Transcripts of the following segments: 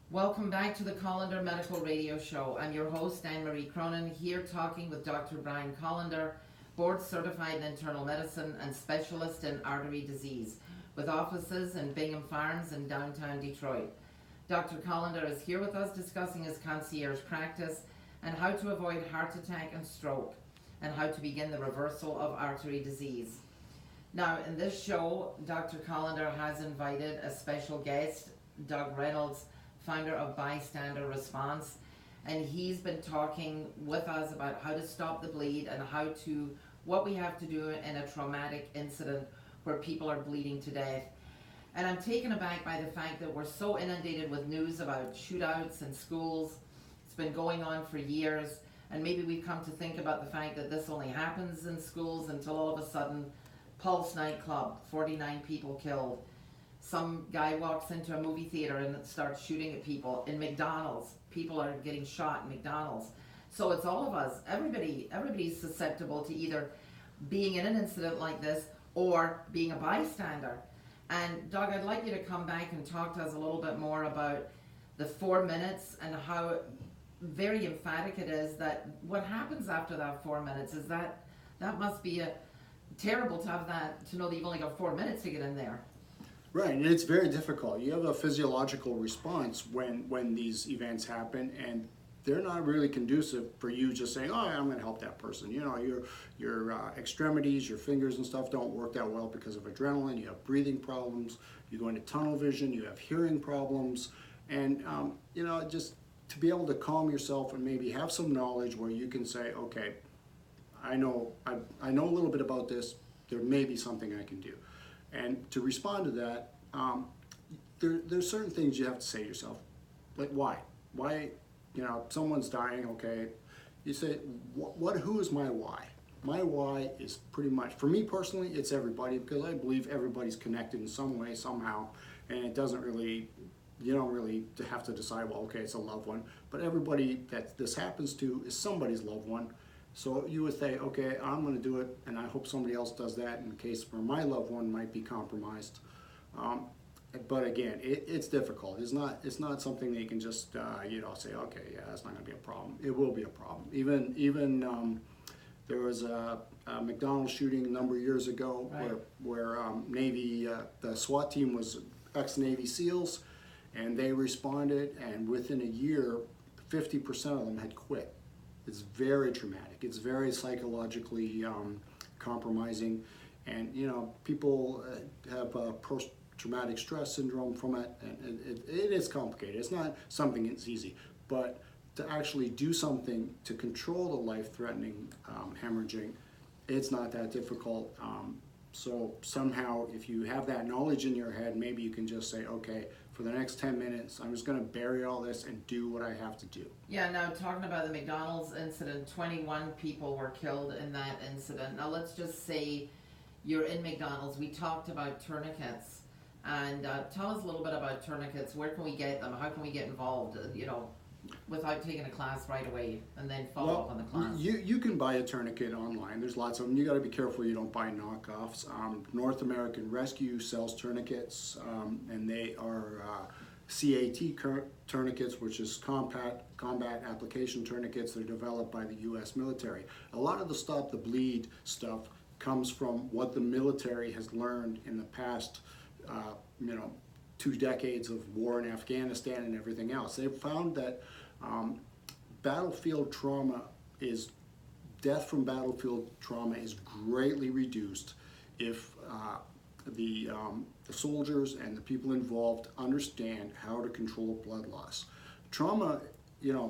Welcome back to the Collender Medical Radio Show. I'm your host, Anne-Marie Cronin, here talking with Dr. Brian Collender, board certified in internal medicine and specialist in artery disease, with offices in Bingham Farms in downtown Detroit. Dr. Collender is here with us discussing his concierge practice and how to avoid heart attack and stroke, and how to begin the reversal of artery disease. Now, in this show, Dr. Collender has invited a special guest, Doug Reynolds, founder of Bystander Response, and he's been talking with us about how to stop the bleed and what we have to do in a traumatic incident where people are bleeding to death. And I'm taken aback by the fact that we're so inundated with news about shootouts in schools. It's been going on for years, and maybe we've come to think about the fact that this only happens in schools until all of a sudden, Pulse nightclub, 49 people killed. Some guy walks into a movie theater and starts shooting at people. In McDonald's, people are getting shot in McDonald's. So it's all of us. Everybody's susceptible to either being in an incident like this or being a bystander. And Doug, I'd like you to come back and talk to us a little bit more about the 4 minutes and how very emphatic it is that what happens after that 4 minutes is that must be terrible to have that, to know that you've only got 4 minutes to get in there. Right, and it's very difficult. You have a physiological response when these events happen, and they're not really conducive for you just saying, "Oh, I'm going to help that person." You know, your extremities, your fingers and stuff don't work that well because of adrenaline. You have breathing problems. You go into tunnel vision. You have hearing problems, and just to be able to calm yourself and maybe have some knowledge where you can say, "Okay, I know a little bit about this. There may be something I can do." And to respond to that, there's certain things you have to say to yourself, like why? Why, someone's dying, okay. You say, who is my why? My why is pretty much, for me personally, it's everybody, because I believe everybody's connected in some way, somehow, and it doesn't really, you don't really have to decide, well, okay, it's a loved one, but everybody that this happens to is somebody's loved one. So you would say, okay, I'm going to do it, and I hope somebody else does that in case where my loved one might be compromised. But again, it's difficult. It's not something that you can just say, okay, yeah, that's not going to be a problem. It will be a problem. Even there was a McDonald's shooting a number of years ago, right, where Navy, the SWAT team was ex-Navy SEALs, and they responded, and within a year, 50% of them had quit. It's very traumatic. It's very psychologically compromising, and people have post-traumatic stress syndrome from it, and it is complicated. It's not something that's easy, but to actually do something to control the life-threatening hemorrhaging, it's not that difficult. So somehow, if you have that knowledge in your head, maybe you can just say, okay, for the next 10 minutes, I'm just going to bury all this and do what I have to do. Yeah, now talking about the McDonald's incident, 21 people were killed in that incident. Now let's just say you're in McDonald's. We talked about tourniquets, and tell us a little bit about tourniquets. Where can we get them? How can we get involved, without taking a class right away and then follow up on the class? You can buy a tourniquet online. There's lots of them. You got to be careful you don't buy knockoffs. North American Rescue sells tourniquets, and they are CAT tourniquets, which is combat application tourniquets. They're developed by the U.S. military. A lot of the stop the bleed stuff comes from what the military has learned in the past, 2 decades of war in Afghanistan and everything else. They've found that battlefield trauma death from battlefield trauma is greatly reduced if the soldiers and the people involved understand how to control blood loss. Trauma,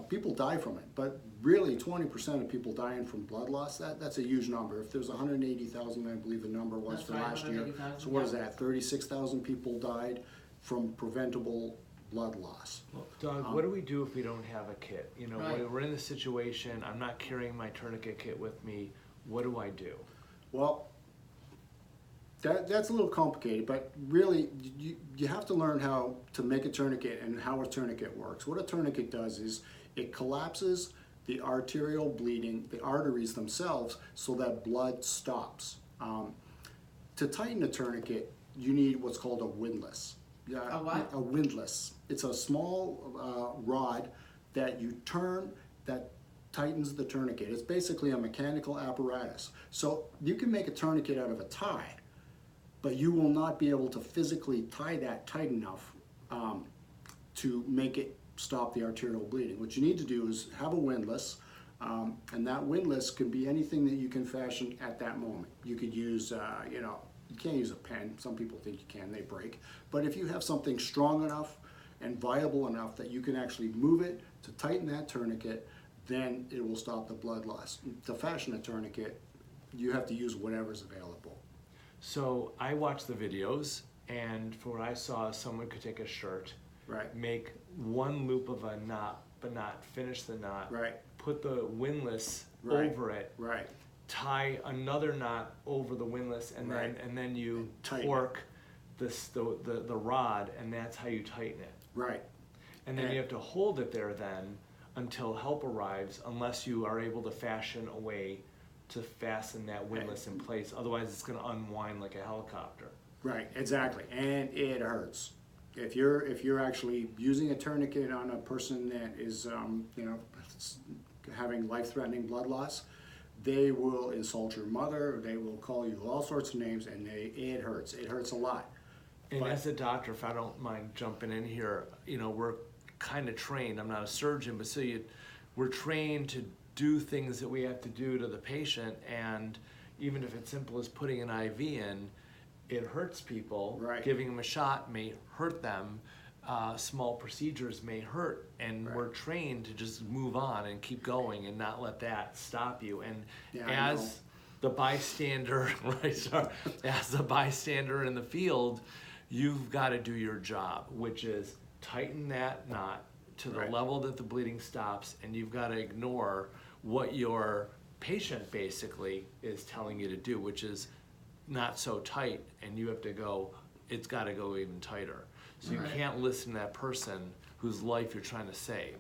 people die from it, but really 20% of people dying from blood loss, that's a huge number. If there's 180,000, I believe the number was for last year. So what is that, 36,000 people died from preventable blood loss. Well, Doug, what do we do if we don't have a kit? Right. When we're in the situation, I'm not carrying my tourniquet kit with me. What do I do? Well, that's a little complicated, but really you have to learn how to make a tourniquet and how a tourniquet works. What a tourniquet does is it collapses the arterial bleeding, the arteries themselves, so that blood stops. To tighten a tourniquet, you need what's called a windlass. A what? A windlass. It's a small rod that you turn that tightens the tourniquet. It's basically a mechanical apparatus. So you can make a tourniquet out of a tie, but you will not be able to physically tie that tight enough to make it stop the arterial bleeding. What you need to do is have a windlass, and that windlass can be anything that you can fashion at that moment. You could use, you know, you can't use a pen. Some people think you can, they break. But if you have something strong enough and viable enough that you can actually move it to tighten that tourniquet, then it will stop the blood loss. To fashion a tourniquet, you have to use whatever's available. So I watched the videos, and for what I saw, someone could take a shirt, Right. make one loop of a knot, but not finish the knot, Right. put the windlass Right. over it, Right. tie another knot over the windlass, and Right. then you And tighten it. torque the rod, and that's how you tighten it. Right. And then And- you have to hold it there then until help arrives, unless you are able to fashion a way to fasten that windlass in place. Otherwise, it's going to unwind like a helicopter. Right, exactly, and it hurts. If you're actually using a tourniquet on a person that is, you know, having life-threatening blood loss, they will insult your mother. They will call you all sorts of names, and it hurts. It hurts a lot. And But- as a doctor, if I don't mind jumping in here, you know, we're kind of trained. I'm not a surgeon, but we're trained to do things that we have to do to the patient, and even if it's simple as putting an IV in, it hurts people. Right. Giving them a shot may hurt them. Small procedures may hurt, and Right. we're trained to just move on and keep going and not let that stop you. And Yeah, I know. as the bystander, right? Sorry, as the bystander in the field, you've got to do your job, which is tighten that knot to the Right. level that the bleeding stops, and you've got to ignore what your patient basically is telling you to do, which is not so tight, and you have to go, it's got to go even tighter. So you Right. can't listen to that person whose life you're trying to save.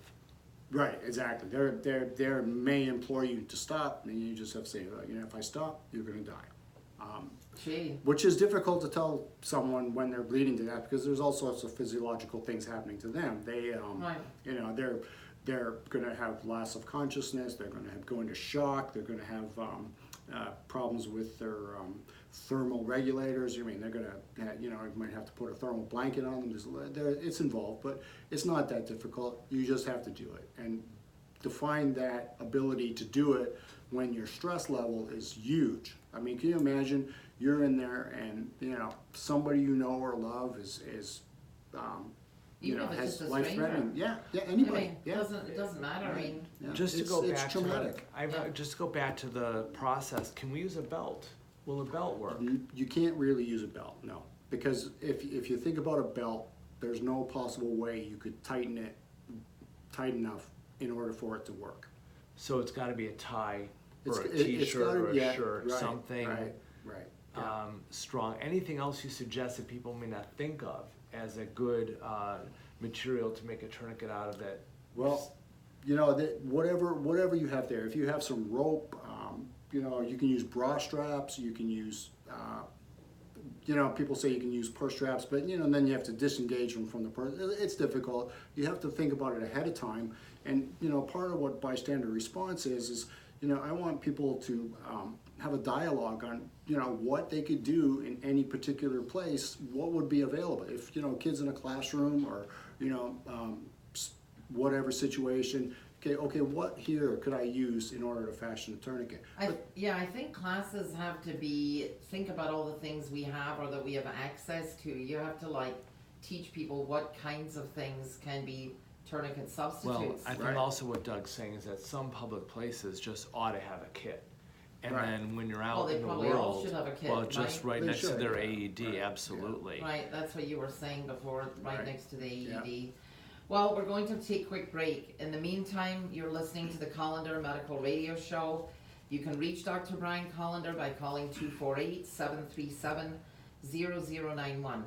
Right, exactly. They may implore you to stop, and you just have to say, you know, if I stop, you're going to die. Gee. Which is difficult to tell someone when they're bleeding to death, because there's all sorts of physiological things happening to them. They, Right. you know, they're going to have loss of consciousness. They're going to go into shock. They're going to have problems with their thermal regulators. I mean, they're going to, you know, you might have to put a thermal blanket on them. It's involved, but it's not that difficult. You just have to do it, and to find that ability to do it when your stress level is huge. I mean, can you imagine you're in there and, you know, somebody you know or love is you Even know, if it's has just a life-threatening. stranger. Yeah, I anybody. mean, Yeah. it doesn't matter. I mean, Yeah. Just to It's- go it's back traumatic. just to go back to the process. Can we use a belt? Will a belt work? You can't really use a belt, no, because if you think about a belt, there's no possible way you could tighten it tight enough in order for it to work. So it's got to be a tie or a It's t-shirt gotta- or a yeah, shirt, right, something Right. Yeah. strong. Anything else you suggest that people may not think of as a good material to make a tourniquet out of that? Well, you know, whatever you have there. If you have some rope, you know, you can use bra straps. You can use, you know, people say you can use purse straps, but you know, then you have to disengage them from the purse. It's difficult. You have to think about it ahead of time. And you know, part of what bystander response is you know, I want people to have a dialogue on, you know, what they could do in any particular place. What would be available if, you know, kids in a classroom or, you know, whatever situation. Okay, what here could I use in order to fashion a tourniquet? I think classes have to think about all the things we have or that we have access to. You have to like teach people what kinds of things can be tourniquet substitutes. Well, I think Right. also what Doug's saying is that some public places just ought to have a kit. And Right. then when you're Well, out they in the probably all world, should have a kit, well, just right? right They next to should, their yeah. AED, Right, yeah. absolutely. Right, that's what you were saying before, right Right. next to the AED. Well, we're going to take a quick break. In the meantime, you're listening to the Collender Medical Radio Show. You can reach Dr. Brian Collender by calling 248-737-0091.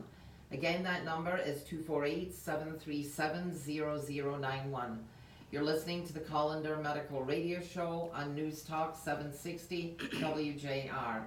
Again, that number is 248-737-0091. You're listening to the Collender Medical Radio Show on News Talk 760 WJR.